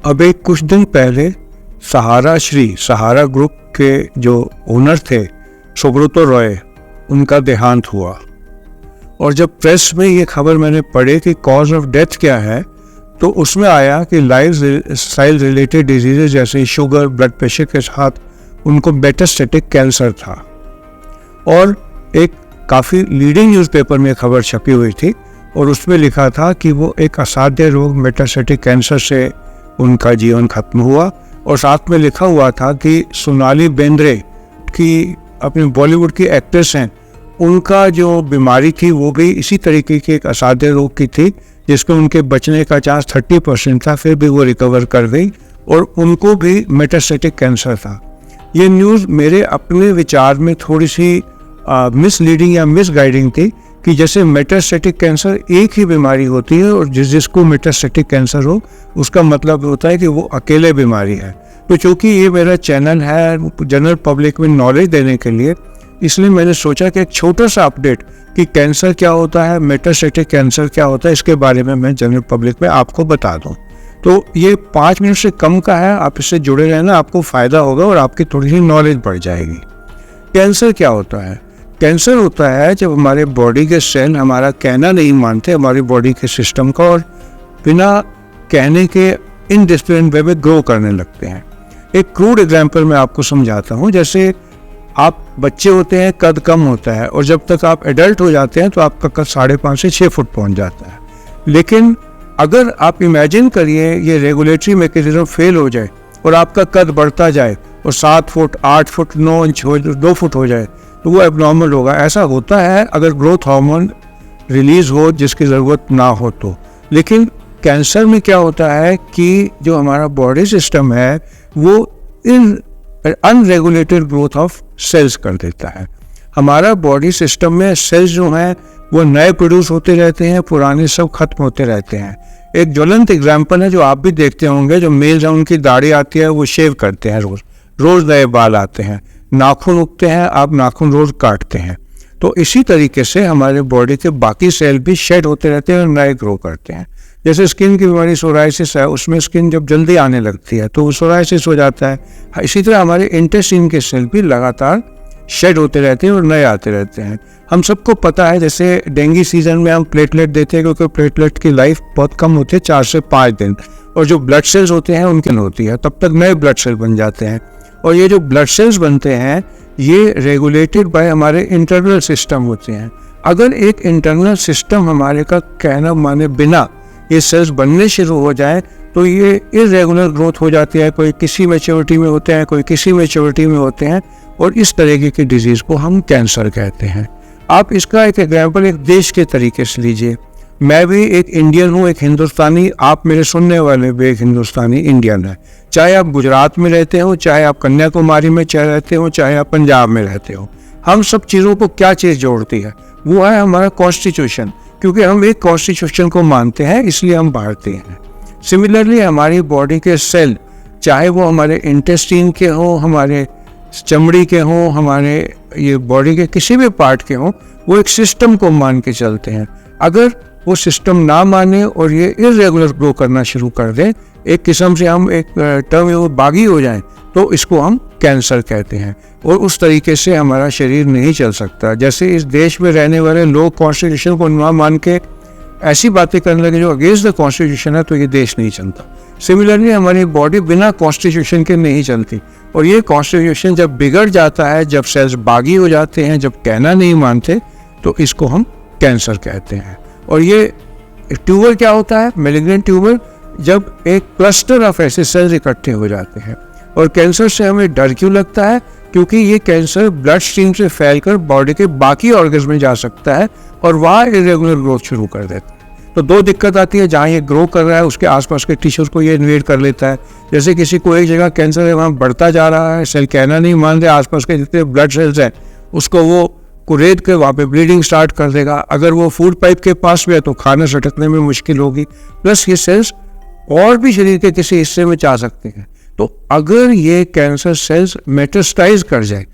अब एक कुछ दिन पहले सहारा ग्रुप के जो ओनर थे सुब्रतो रॉय, उनका देहांत हुआ। और जब प्रेस में ये खबर मैंने पढ़ी कि कॉज ऑफ डेथ क्या है, तो उसमें आया कि लाइफ स्टाइल रिलेटेड डिजीजेज जैसे शुगर, ब्लड प्रेशर के साथ उनको मेटास्टेटिक कैंसर था। और एक काफ़ी लीडिंग न्यूज़पेपर में खबर छपी हुई थी और उसमें लिखा था कि वो एक असाध्य रोग मेटास्टेटिक कैंसर से उनका जीवन खत्म हुआ। और साथ में लिखा हुआ था कि सोनाली बेंद्रे की, अपनी बॉलीवुड की एक्ट्रेस हैं, उनका जो बीमारी थी वो भी इसी तरीके की एक असाध्य रोग की थी जिसमें उनके बचने का चांस 30% था, फिर भी वो रिकवर कर गई और उनको भी मेटास्टेटिक कैंसर था। ये न्यूज़ मेरे अपने विचार में थोड़ी सी मिसलीडिंग या मिसगाइडिंग थी कि जैसे मेटास्टेटिक कैंसर एक ही बीमारी होती है और जिसको मेटास्टेटिक कैंसर हो उसका मतलब होता है कि वो अकेले बीमारी है। तो चूँकि ये मेरा चैनल है जनरल पब्लिक में नॉलेज देने के लिए, इसलिए मैंने सोचा कि एक छोटा सा अपडेट कि कैंसर क्या होता है, मेटास्टेटिक कैंसर क्या होता है, इसके बारे में मैं जनरल पब्लिक में आपको बता दूं। तो ये 5 मिनट से कम का है, आप इससे जुड़े रहना, आपको फ़ायदा होगा और आपकी थोड़ी सी नॉलेज बढ़ जाएगी। कैंसर क्या होता है? कैंसर होता है जब हमारे बॉडी के सेल हमारा कहना नहीं मानते, हमारी बॉडी के सिस्टम का, और बिना कहने के इनडिसिप्लिन वे में ग्रो करने लगते हैं। एक क्रूड एग्जाम्पल मैं आपको समझाता हूँ। जैसे आप बच्चे होते हैं, कद कम होता है, और जब तक आप एडल्ट हो जाते हैं तो आपका कद 5.5 से 6 फुट पहुँच जाता है। लेकिन अगर आप इमेजिन करिए ये रेगुलेटरी मैकेनिज्म फेल हो जाए और आपका कद बढ़ता जाए और 7 फुट, 8 फुट, 9 इंच हो, 2 फुट हो जाए, तो वो एबनॉर्मल होगा। ऐसा होता है अगर ग्रोथ हार्मोन रिलीज हो जिसकी ज़रूरत ना हो तो। लेकिन कैंसर में क्या होता है कि जो हमारा बॉडी सिस्टम है वो अनरेगुलेटेड ग्रोथ ऑफ सेल्स कर देता है। हमारा बॉडी सिस्टम में सेल्स जो हैं वो नए प्रोड्यूस होते रहते हैं, पुराने सब खत्म होते रहते हैं। एक ज्वलंत एग्जाम्पल है जो आप भी देखते होंगे, जो मेल है उनकी दाढ़ी आती है वो शेव करते हैं, रोज नए बाल आते हैं, नाखून उगते हैं, आप नाखून रोज काटते हैं। तो इसी तरीके से हमारे बॉडी के बाकी सेल भी शेड होते रहते हैं और नए ग्रो करते हैं। जैसे स्किन की बीमारी सोराइसिस है, उसमें स्किन जब जल्दी आने लगती है तो वो सोराइसिस हो जाता है। इसी तरह हमारे इंटेस्टाइन के सेल भी लगातार शेड होते रहते हैं और नए आते रहते हैं। हम सबको पता है जैसे डेंगू सीजन में हम प्लेटलेट देते हैं क्योंकि प्लेटलेट की लाइफ बहुत कम होती है, 4 से 5 दिन, और जो ब्लड सेल्स होते हैं उनकी होती है, तब तक नए ब्लड सेल बन जाते हैं। और ये जो ब्लड सेल्स बनते हैं ये रेगुलेटेड बाय हमारे इंटरनल सिस्टम होते हैं। अगर एक इंटरनल सिस्टम हमारे का कहना माने बिना ये सेल्स बनने शुरू हो जाए तो ये इरेगुलर ग्रोथ हो जाती है। कोई किसी मैच्योरिटी में होते हैं, कोई किसी मैच्योरिटी में होते हैं, और इस तरीके की डिजीज़ को हम कैंसर कहते हैं। आप इसका एक एग्जाम्पल एक देश के तरीके से लीजिए। मैं भी एक इंडियन हूँ, एक हिंदुस्तानी, आप मेरे सुनने वाले भी एक हिंदुस्तानी इंडियन है। चाहे आप गुजरात में रहते हो, चाहे आप कन्याकुमारी में रहते हो, चाहे आप पंजाब में रहते हो, हम सब चीज़ों को क्या चीज़ जोड़ती है? वो है हमारा कॉन्स्टिट्यूशन, क्योंकि हम एक कॉन्स्टिट्यूशन को मानते हैं इसलिए हम भारतीय हैं। सिमिलरली हमारी बॉडी के सेल, चाहे वो हमारे इंटेस्टाइन के हों, हमारे चमड़ी के हों, हमारे ये बॉडी के किसी भी पार्ट के हों, वो एक सिस्टम को मान के चलते हैं। अगर वो सिस्टम ना माने और ये इरेगुलर ग्रो करना शुरू कर दे, एक किस्म से हम एक टर्म वो बागी हो जाएं, तो इसको हम कैंसर कहते हैं। और उस तरीके से हमारा शरीर नहीं चल सकता। जैसे इस देश में रहने वाले लोग कॉन्स्टिट्यूशन को ना मान के ऐसी बातें करने लगे जो अगेंस्ट द कॉन्स्टिट्यूशन है, तो ये देश नहीं चलता। सिमिलरली हमारी बॉडी बिना कॉन्स्टिट्यूशन के नहीं चलती, और ये कॉन्स्टिट्यूशन जब बिगड़ जाता है, जब सेल्स बागी हो जाते हैं, जब कहना नहीं मानते, तो इसको हम कैंसर कहते हैं। और ये ट्यूमर क्या होता है? मैलिग्नेंट ट्यूमर, जब एक क्लस्टर ऑफ ऐसे सेल्स इकट्ठे हो जाते हैं। और कैंसर से हमें डर क्यों लगता है? क्योंकि ये कैंसर ब्लड स्ट्रीम से फैलकर बॉडी के बाकी ऑर्गन्स में जा सकता है और वहाँ इरेगुलर ग्रोथ शुरू कर देता है। तो 2 दिक्कत आती है, जहाँ ये ग्रो कर रहा है उसके आसपास के टिश्यूज को ये इन्वेड कर लेता है। जैसे किसी को एक जगह कैंसर है, वहाँ बढ़ता जा रहा है, सेल कहना नहीं मान रहे, आसपास के जितने ब्लड सेल्स हैं उसको वो कुरेद के वहाँ पे ब्लीडिंग स्टार्ट कर देगा। अगर वो फूड पाइप के पास भी है तो खाना सटकने में मुश्किल होगी। प्लस ये सेल्स और भी शरीर के किसी हिस्से में जा सकते हैं। तो अगर ये कैंसर सेल्स मेटास्टाइज कर जाए,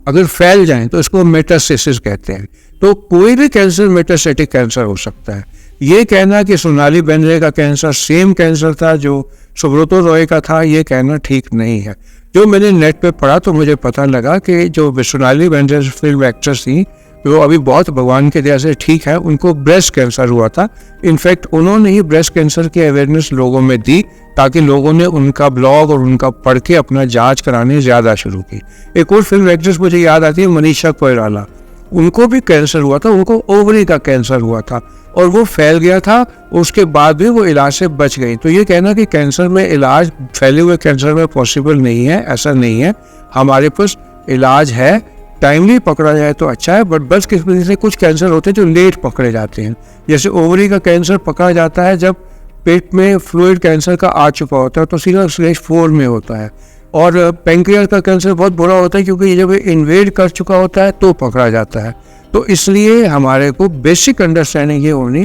अगर फैल जाएं, तो इसको मेटास्टेसिस कहते हैं। तो कोई भी कैंसर मेटास्टेटिक कैंसर हो सकता है। ये कहना कि सोनाली बेंद्रे का कैंसर सेम कैंसर था जो सुब्रतो रॉय का था, ये कहना ठीक नहीं है। जो मैंने नेट पे पढ़ा तो मुझे पता लगा कि जो सोनाली बेंद्रे फिल्म एक्ट्रेस थी, वो अभी बहुत भगवान के दया से ठीक है, उनको ब्रेस्ट कैंसर हुआ था। इनफैक्ट उन्होंने ही ब्रेस्ट कैंसर की अवेयरनेस लोगों में दी, ताकि लोगों ने उनका ब्लॉग और उनका पढ़ के अपना जांच कराने ज़्यादा शुरू की। एक और फिल्म एक्ट्रेस मुझे याद आती है, मनीषा कोइराला। उनको भी कैंसर हुआ था, उनको ओवरी का कैंसर हुआ था और वो फैल गया था, उसके बाद भी वो इलाज से बच गई। तो ये कहना कि कैंसर में इलाज फैले हुए कैंसर में पॉसिबल नहीं है, ऐसा नहीं है। हमारे पास इलाज है, टाइमली पकड़ा जाए तो अच्छा है। बट बस किस वजह से कुछ कैंसर होते हैं जो लेट पकड़े जाते हैं। जैसे ओवरी का कैंसर पकड़ा जाता है जब पेट में फ्लूइड कैंसर का आ चुका होता है, तो सीधा स्टेज 4 में होता है। और पेंक्रियास का कैंसर बहुत बुरा होता है, क्योंकि जब इन्वेड कर चुका होता है तो पकड़ा जाता है। तो इसलिए हमारे को बेसिक अंडरस्टैंडिंग ये होनी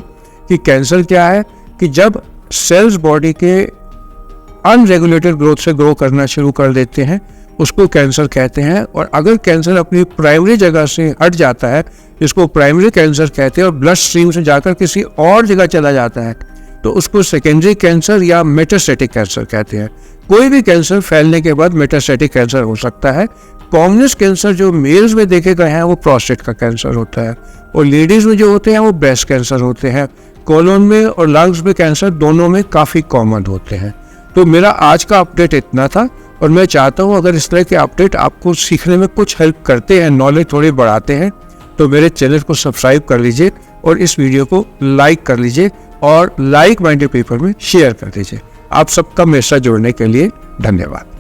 कि कैंसर क्या है, कि जब सेल्स बॉडी के अनरेगुलेटेड ग्रोथ से ग्रो करना शुरू कर देते हैं, उसको कैंसर कहते हैं। और अगर कैंसर अपनी प्राइमरी जगह से हट जाता है, जिसको प्राइमरी कैंसर कहते हैं, और ब्लड स्ट्रीम से जाकर किसी और जगह चला जाता है, तो उसको सेकेंडरी कैंसर या मेटास्टेटिक कैंसर कहते हैं। कोई भी कैंसर फैलने के बाद मेटास्टेटिक कैंसर हो सकता है। कॉमनेस्ट कैंसर जो मेल्स में देखे गए हैं वो प्रोस्टेट का कैंसर होता है, और लेडीज में जो होते हैं वो ब्रेस्ट कैंसर होते हैं। कोलन में और लंग्स में कैंसर दोनों में काफ़ी कॉमन होते हैं। तो मेरा आज का अपडेट इतना था, और मैं चाहता हूँ अगर इस तरह के अपडेट आपको सीखने में कुछ हेल्प करते हैं, नॉलेज थोड़ी बढ़ाते हैं, तो मेरे चैनल को सब्सक्राइब कर लीजिए और इस वीडियो को लाइक कर लीजिए और लाइक माइंडेड पीपल में शेयर कर दीजिए। आप सबका मेरे साथ जुड़ने के लिए धन्यवाद।